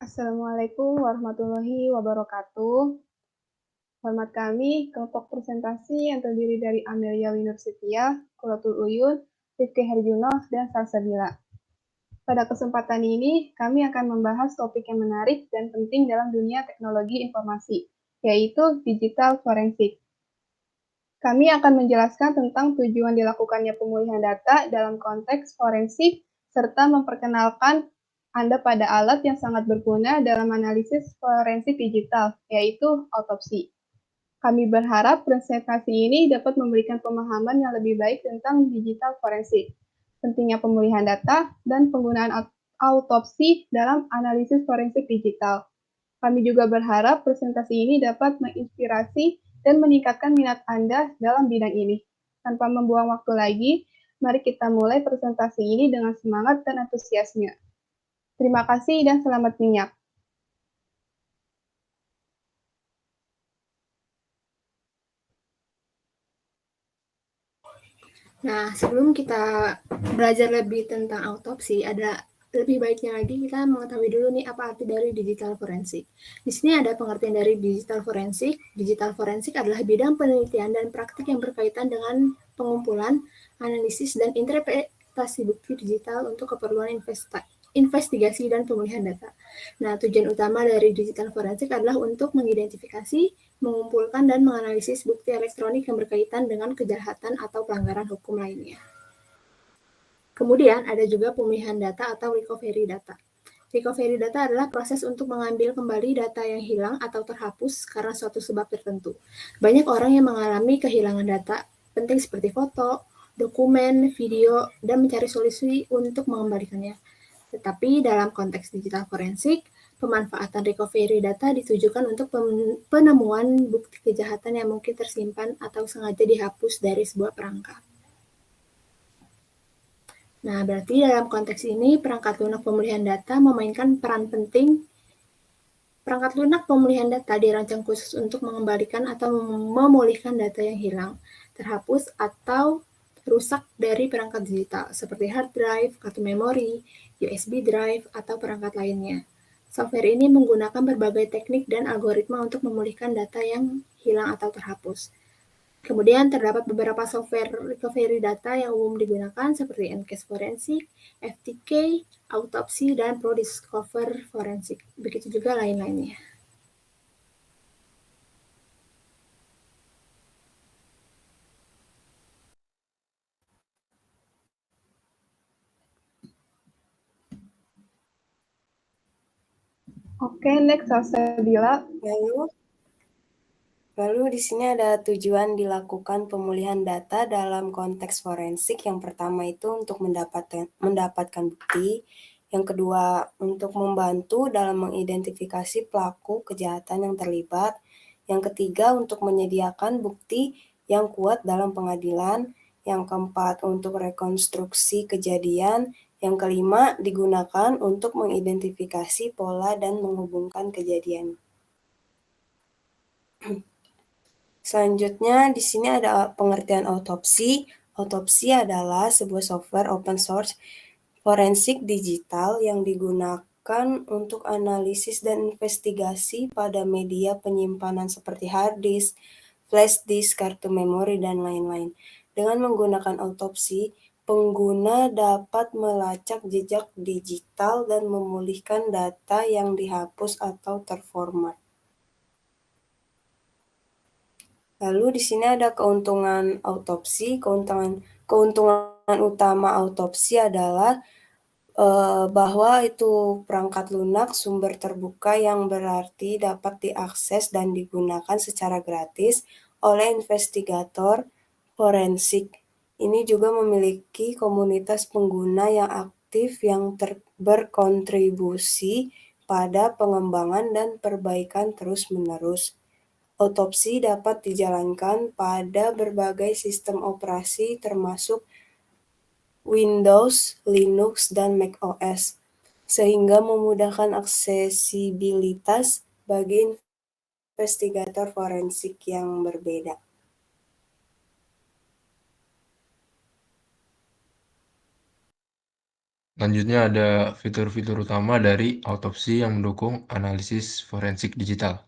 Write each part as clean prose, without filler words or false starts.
Assalamualaikum warahmatullahi wabarakatuh. Hormat kami, kelompok presentasi yang terdiri dari Amelia Winursitia, Quratul Uyun, Rifki Herjuno, dan Salsabila. Pada kesempatan ini, kami akan membahas topik yang menarik dan penting dalam dunia teknologi informasi, yaitu digital forensik. Kami akan menjelaskan tentang tujuan dilakukannya pemulihan data dalam konteks forensik, serta memperkenalkan Anda pada alat yang sangat berguna dalam analisis forensik digital, yaitu autopsi. Kami berharap presentasi ini dapat memberikan pemahaman yang lebih baik tentang digital forensik, pentingnya pemulihan data, dan penggunaan autopsi dalam analisis forensik digital. Kami juga berharap presentasi ini dapat menginspirasi dan meningkatkan minat Anda dalam bidang ini. Tanpa membuang waktu lagi, mari kita mulai presentasi ini dengan semangat dan antusiasme. Terima kasih dan selamat menyimak. Nah, sebelum kita belajar lebih tentang autopsi, ada lebih baiknya lagi kita mengetahui dulu nih apa arti dari digital forensik. Di sini ada pengertian dari digital forensik. Digital forensik adalah bidang penelitian dan praktik yang berkaitan dengan pengumpulan, analisis, dan interpretasi bukti digital untuk keperluan investigasi dan pemulihan data. Nah, tujuan utama dari digital forensik adalah untuk mengidentifikasi, mengumpulkan, dan menganalisis bukti elektronik yang berkaitan dengan kejahatan atau pelanggaran hukum lainnya. Kemudian ada juga pemulihan data atau recovery data. Recovery data adalah proses untuk mengambil kembali data yang hilang atau terhapus karena suatu sebab tertentu. Banyak orang yang mengalami kehilangan data penting seperti foto, dokumen, video, dan mencari solusi untuk mengembalikannya. Tetapi dalam konteks digital forensik, pemanfaatan recovery data ditujukan untuk penemuan bukti kejahatan yang mungkin tersimpan atau sengaja dihapus dari sebuah perangkat. Nah, berarti dalam konteks ini, perangkat lunak pemulihan data memainkan peran penting. Perangkat lunak pemulihan data dirancang khusus untuk mengembalikan atau memulihkan data yang hilang, terhapus, atau rusak dari perangkat digital, seperti hard drive, kartu memori, USB drive, atau perangkat lainnya. Software ini menggunakan berbagai teknik dan algoritma untuk memulihkan data yang hilang atau terhapus. Kemudian terdapat beberapa software recovery data yang umum digunakan seperti Ncase Forensic, FTK, Autopsy, dan ProDiscover Forensic. Begitu juga lain-lainnya. Oke, next Salsabila. Lalu di sini ada tujuan dilakukan pemulihan data dalam konteks forensik. Yang pertama itu untuk mendapatkan bukti. Yang kedua untuk membantu dalam mengidentifikasi pelaku kejahatan yang terlibat. Yang ketiga untuk menyediakan bukti yang kuat dalam pengadilan. Yang keempat untuk rekonstruksi kejadian. Yang kelima digunakan untuk mengidentifikasi pola dan menghubungkan kejadian. Selanjutnya di sini ada pengertian autopsi. Autopsi adalah sebuah software open source forensik digital yang digunakan untuk analisis dan investigasi pada media penyimpanan seperti hard disk, flash disk, kartu memori, dan lain-lain. Dengan menggunakan autopsi, pengguna dapat melacak jejak digital dan memulihkan data yang dihapus atau terformat. Lalu di sini ada keuntungan autopsi. Keuntungan utama autopsi adalah bahwa itu perangkat lunak sumber terbuka yang berarti dapat diakses dan digunakan secara gratis oleh investigator forensik. Ini juga memiliki komunitas pengguna yang aktif yang berkontribusi pada pengembangan dan perbaikan terus-menerus. Autopsi dapat dijalankan pada berbagai sistem operasi termasuk Windows, Linux, dan macOS, sehingga memudahkan aksesibilitas bagi investigator forensik yang berbeda. Selanjutnya ada fitur-fitur utama dari autopsi yang mendukung analisis forensik digital.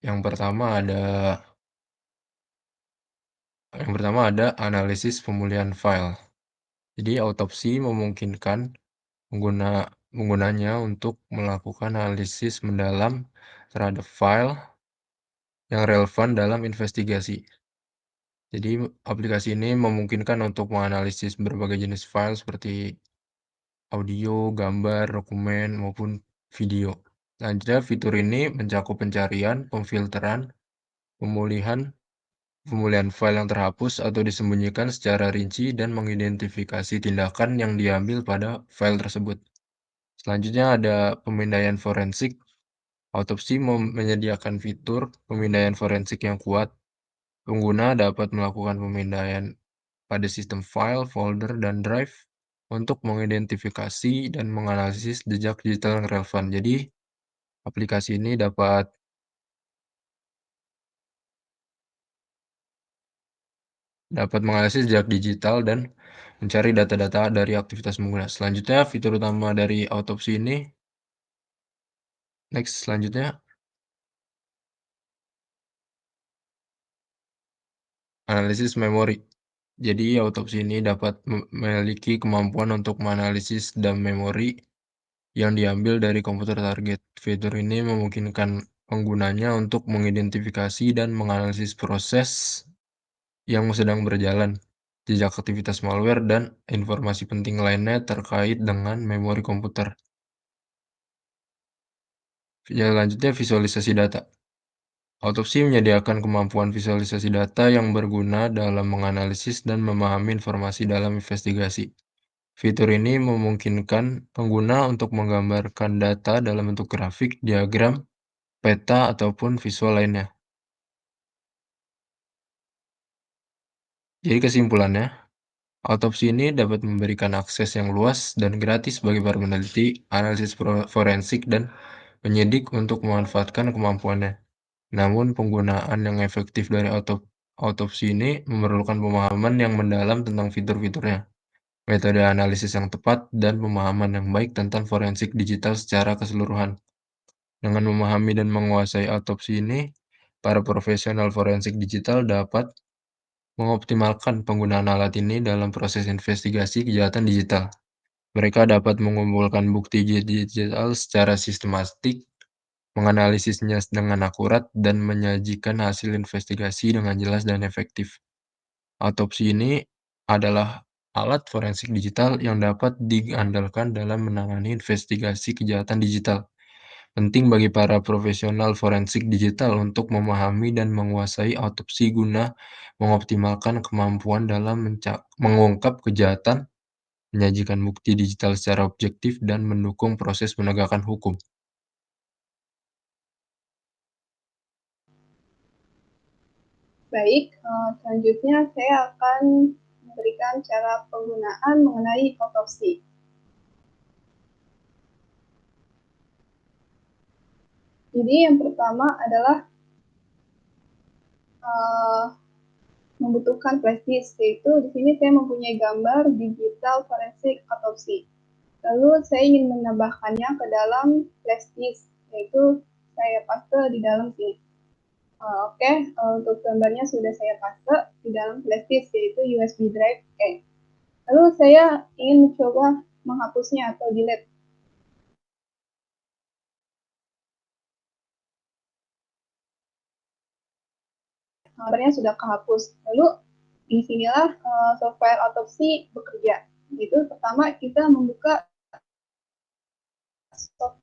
Yang pertama ada analisis pemulihan file. Jadi autopsi memungkinkan penggunanya untuk melakukan analisis mendalam terhadap file yang relevan dalam investigasi. Jadi aplikasi ini memungkinkan untuk menganalisis berbagai jenis file seperti audio, gambar, dokumen, maupun video. Selanjutnya, fitur ini mencakup pencarian, pemfilteran, pemulihan file yang terhapus atau disembunyikan secara rinci dan mengidentifikasi tindakan yang diambil pada file tersebut. Selanjutnya ada pemindaian forensik. Autopsi menyediakan fitur pemindaian forensik yang kuat. Pengguna dapat melakukan pemindaian pada sistem file, folder, dan drive untuk mengidentifikasi dan menganalisis jejak digital yang relevan. Jadi, aplikasi ini dapat menganalisis jejak digital dan mencari data-data dari aktivitas pengguna. Selanjutnya, fitur utama dari autopsi ini. Selanjutnya, analisis memori. Jadi, autopsi ini dapat memiliki kemampuan untuk menganalisis dan memori yang diambil dari komputer target. Fitur ini memungkinkan penggunanya untuk mengidentifikasi dan menganalisis proses yang sedang berjalan, jejak aktivitas malware, dan informasi penting lainnya terkait dengan memori komputer. Selanjutnya, visualisasi data. Autopsi menyediakan kemampuan visualisasi data yang berguna dalam menganalisis dan memahami informasi dalam investigasi. Fitur ini memungkinkan pengguna untuk menggambarkan data dalam bentuk grafik, diagram, peta, ataupun visual lainnya. Jadi kesimpulannya, autopsi ini dapat memberikan akses yang luas dan gratis bagi para peneliti, analisis forensik, dan penyidik untuk memanfaatkan kemampuannya. Namun penggunaan yang efektif dari autopsi ini memerlukan pemahaman yang mendalam tentang fitur-fiturnya, metode analisis yang tepat, dan pemahaman yang baik tentang forensik digital secara keseluruhan. Dengan memahami dan menguasai autopsi ini, para profesional forensik digital dapat mengoptimalkan penggunaan alat ini dalam proses investigasi kejahatan digital. Mereka dapat mengumpulkan bukti digital secara sistematik, menganalisisnya dengan akurat, dan menyajikan hasil investigasi dengan jelas dan efektif. Autopsi ini adalah alat forensik digital yang dapat diandalkan dalam menangani investigasi kejahatan digital. Penting bagi para profesional forensik digital untuk memahami dan menguasai autopsi guna mengoptimalkan kemampuan dalam mengungkap kejahatan, menyajikan bukti digital secara objektif, dan mendukung proses penegakan hukum. Baik, selanjutnya saya akan memberikan cara penggunaan mengenai autopsi. Jadi yang pertama adalah membutuhkan flash disk, yaitu di sini saya mempunyai gambar digital forensik autopsi. Lalu saya ingin menambahkannya ke dalam flash disk, yaitu saya paste di dalam sini. Oke, untuk gambarnya sudah saya paste di dalam flash disk, yaitu USB drive E. Lalu saya ingin mencoba menghapusnya atau delete. Gambarnya sudah kehapus. Lalu disinilah software autopsi bekerja. Itu pertama kita membuka software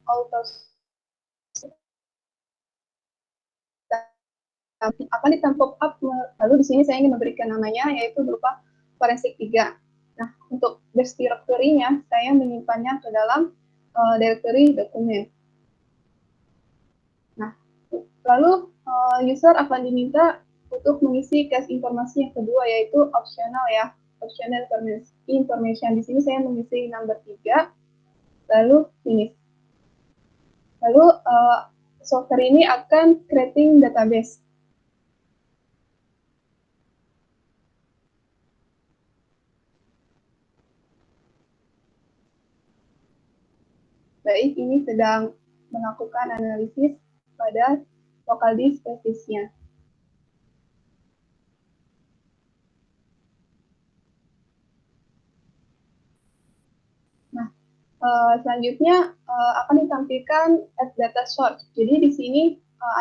autopsi akan ditempel up. Lalu di sini saya ingin memberikan namanya yaitu berupa forensik 3. Nah, untuk base directory-nya saya menyimpannya ke dalam directory dokumen. Nah, lalu user akan diminta untuk mengisi cache informasi yang kedua yaitu optional ya, optional information. Di sini saya mengisi number 3, lalu finish. Lalu software ini akan creating database. baik ini sedang melakukan analisis pada lokal disk spesiesnya. Nah, selanjutnya akan ditampilkan as data source. Jadi di sini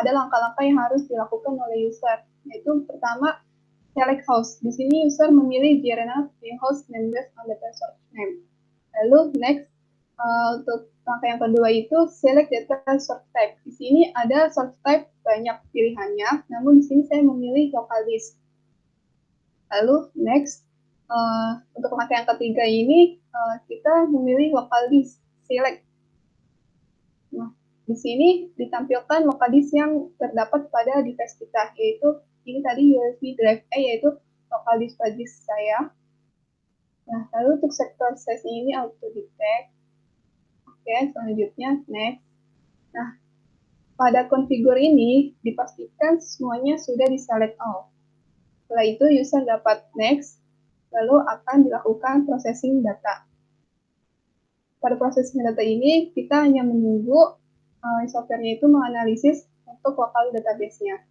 ada langkah-langkah yang harus dilakukan oleh user, yaitu pertama select host. Di sini user memilih JRNF host name based on data source name. Lalu next untuk langkah yang kedua itu select data source type. Di sini ada source type banyak pilihannya, namun di sini saya memilih local disk. Lalu next untuk langkah yang ketiga ini kita memilih local disk select. Nah, di sini ditampilkan local disk yang terdapat pada device kita, yaitu ini tadi USB drive A, yaitu local disk saya. Nah, lalu untuk sektor size ini auto detect. Oke, selanjutnya next. Nah, pada konfigur ini dipastikan semuanya sudah di-select all. Setelah itu user dapat next, lalu akan dilakukan processing data. Pada processing data ini, kita hanya menunggu software-nya itu menganalisis untuk local database-nya.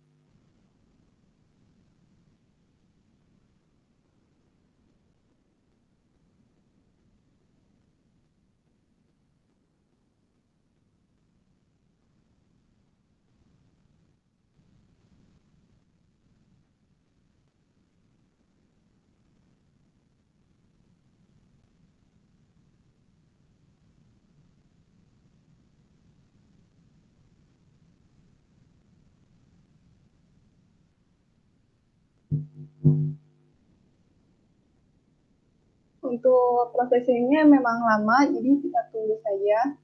Untuk processing-nya memang lama, jadi kita tunggu saja.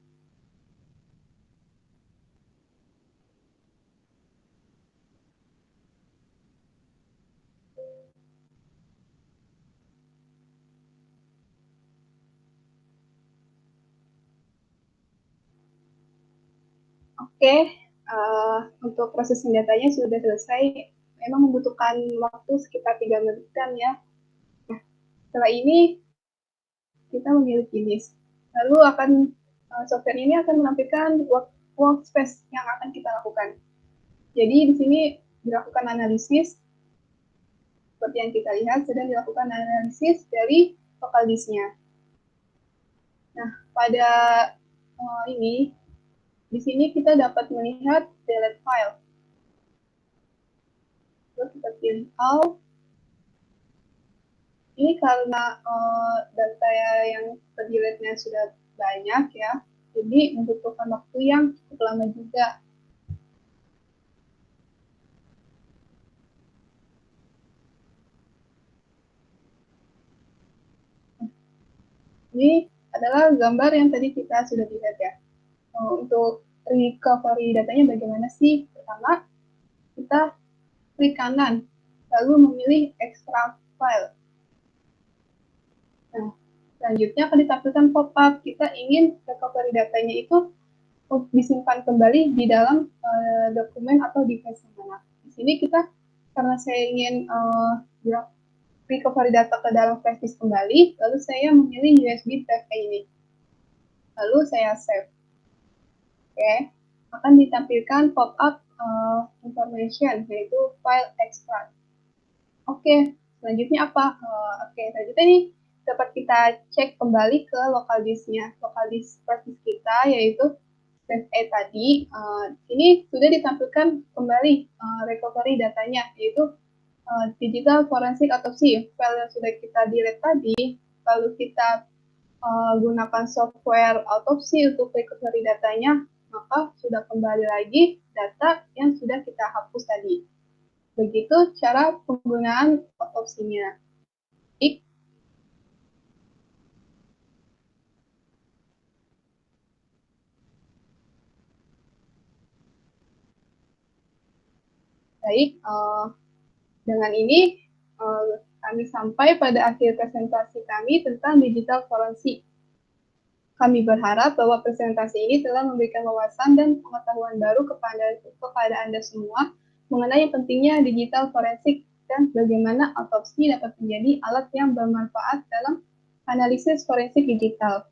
Oke, untuk processing datanya sudah selesai. Memang membutuhkan waktu sekitar 3 menitan ya. Nah, setelah ini kita memilih finish. Lalu software ini akan menampilkan workspace yang akan kita lakukan. Jadi di sini dilakukan analisis, seperti yang kita lihat, sedang dilakukan analisis dari local disk-nya. Nah, pada ini, di sini kita dapat melihat delete file. Lalu kita pilih all. Ini karena data yang terdelete-nya sudah banyak ya, jadi membutuhkan waktu yang cukup lama juga. Ini adalah gambar yang tadi kita sudah lihat ya. Untuk recovery datanya bagaimana sih? Pertama, kita klik kanan, lalu memilih extract file. Nah, selanjutnya akan ditampilkan pop-up. Kita ingin recovery datanya itu disimpan kembali di dalam dokumen atau device yang mana. Di sini kita, karena saya ingin recovery data ke dalam flash disk kembali, lalu saya memilih USB drive ini. Lalu saya save. Oke, akan ditampilkan pop-up information, yaitu file extract. Oke, selanjutnya apa? Selanjutnya ini dapat kita cek kembali ke local disk-nya, local disk kita, yaitu drive A tadi. Ini sudah ditampilkan kembali recovery datanya, yaitu digital forensic autopsy. File yang sudah kita delete tadi, lalu kita gunakan software autopsy untuk recovery datanya, maka sudah kembali lagi data yang sudah kita hapus tadi. Begitu cara penggunaan autopsinya. Baik, dengan ini kami sampai pada akhir presentasi kami tentang digital forensik. Kami berharap bahwa presentasi ini telah memberikan wawasan dan pengetahuan baru kepada Anda semua mengenai pentingnya digital forensik dan bagaimana autopsi dapat menjadi alat yang bermanfaat dalam analisis forensik digital.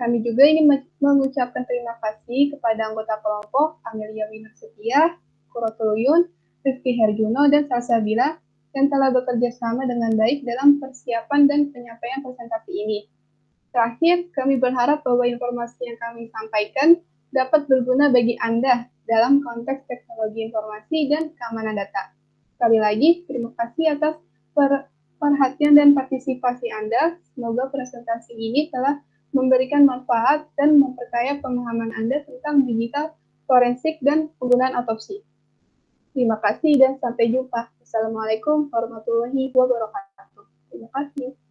Kami juga ingin mengucapkan terima kasih kepada anggota kelompok Amelia Winursetia, Kurotuluyun, Rifki Herjuno, dan Salsabila yang telah bekerja sama dengan baik dalam persiapan dan penyampaian presentasi ini. Terakhir, kami berharap bahwa informasi yang kami sampaikan dapat berguna bagi Anda dalam konteks teknologi informasi dan keamanan data. Sekali lagi, terima kasih atas perhatian dan partisipasi Anda. Semoga presentasi ini telah memberikan manfaat dan memperkaya pemahaman Anda tentang digital forensik dan penggunaan otopsi. Terima kasih dan sampai jumpa. Assalamualaikum warahmatullahi wabarakatuh. Terima kasih.